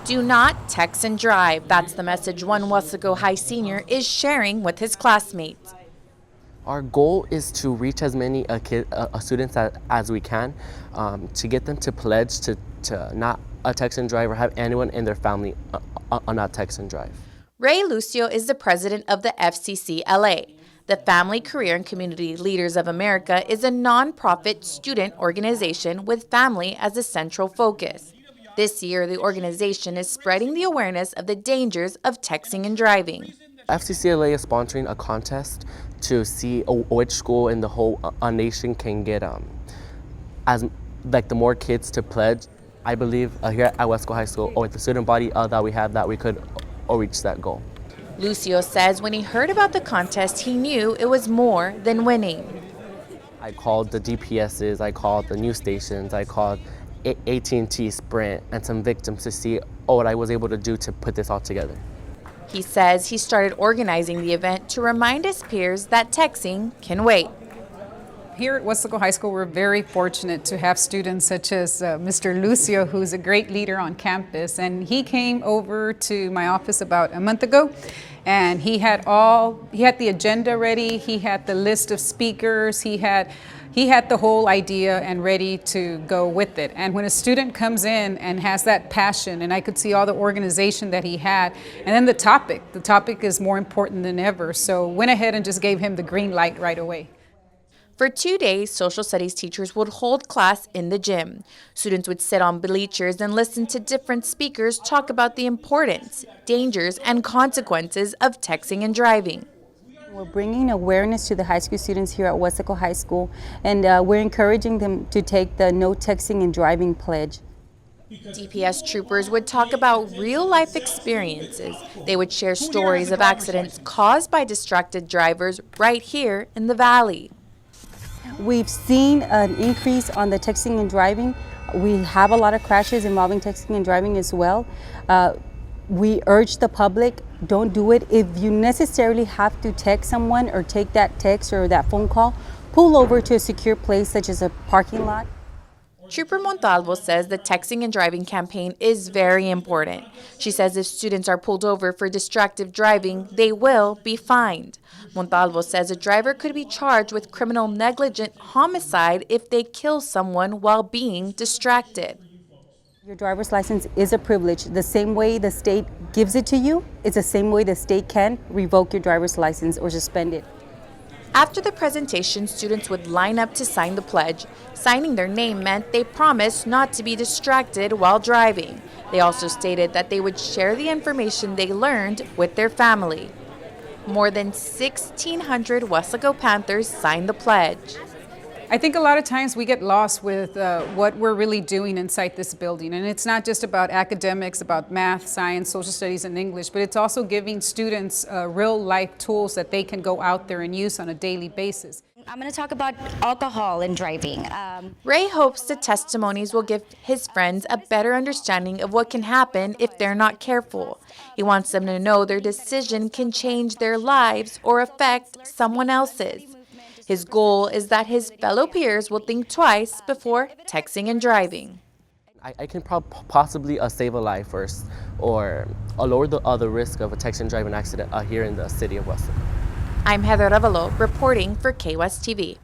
Do not text and drive. That's the message one Wesco High senior is sharing with his classmates. Our goal is to reach as many students as we can to get them to pledge to not text and drive or have anyone in their family not text and drive. Ray Lucio is the president of the FCC LA. The Family, Career, and Community Leaders of America is a nonprofit student organization with family as a central focus. This year, the organization is spreading the awareness of the dangers of texting and driving. FCCLA is sponsoring a contest to see which school in the whole nation can get the more kids to pledge. I believe here at Wesco High School, or with the student body that we have, that we could reach that goal. Lucio says when he heard about the contest, he knew it was more than winning. I called the DPSs, I called the news stations, I called AT&T, Sprint, and some victims to see what I was able to do to put this all together. He says he started organizing the event to remind his peers that texting can wait. Here at Wesco High School, we're very fortunate to have students such as Mr. Lucio, who's a great leader on campus. And he came over to my office about a month ago, and he had the agenda ready, he had the list of speakers, he had the whole idea and ready to go with it. And when a student comes in and has that passion, and I could see all the organization that he had, and then the topic is more important than ever. So went ahead and just gave him the green light right away. For 2 days, social studies teachers would hold class in the gym. Students would sit on bleachers and listen to different speakers talk about the importance, dangers, and consequences of texting and driving. We're bringing awareness to the high school students here at Wesco High School, and we're encouraging them to take the no texting and driving pledge. DPS troopers would talk about real-life experiences. They would share stories of accidents caused by distracted drivers right here in the Valley. We've seen an increase on the texting and driving. We have a lot of crashes involving texting and driving as well. We urge the public, don't do it. If you necessarily have to text someone or take that text or that phone call, pull over to a secure place such as a parking lot. Trooper Montalvo says the texting and driving campaign is very important. She says if students are pulled over for distracted driving, they will be fined. Montalvo says a driver could be charged with criminal negligent homicide if they kill someone while being distracted. Your driver's license is a privilege. The same way the state gives it to you, it's the same way the state can revoke your driver's license or suspend it. After the presentation, students would line up to sign the pledge. Signing their name meant they promised not to be distracted while driving. They also stated that they would share the information they learned with their family. More than 1,600 Wesco Panthers signed the pledge. I think a lot of times we get lost with what we're really doing inside this building. And it's not just about academics, about math, science, social studies, and English, but it's also giving students real life tools that they can go out there and use on a daily basis. I'm going to talk about alcohol and driving. Ray hopes the testimonies will give his friends a better understanding of what can happen if they're not careful. He wants them to know their decision can change their lives or affect someone else's. His goal is that his fellow peers will think twice before texting and driving. I can possibly save a life first, or lower the risk of a text and driving accident here in the city of Wesco. I'm Arevalo reporting for KWES TV.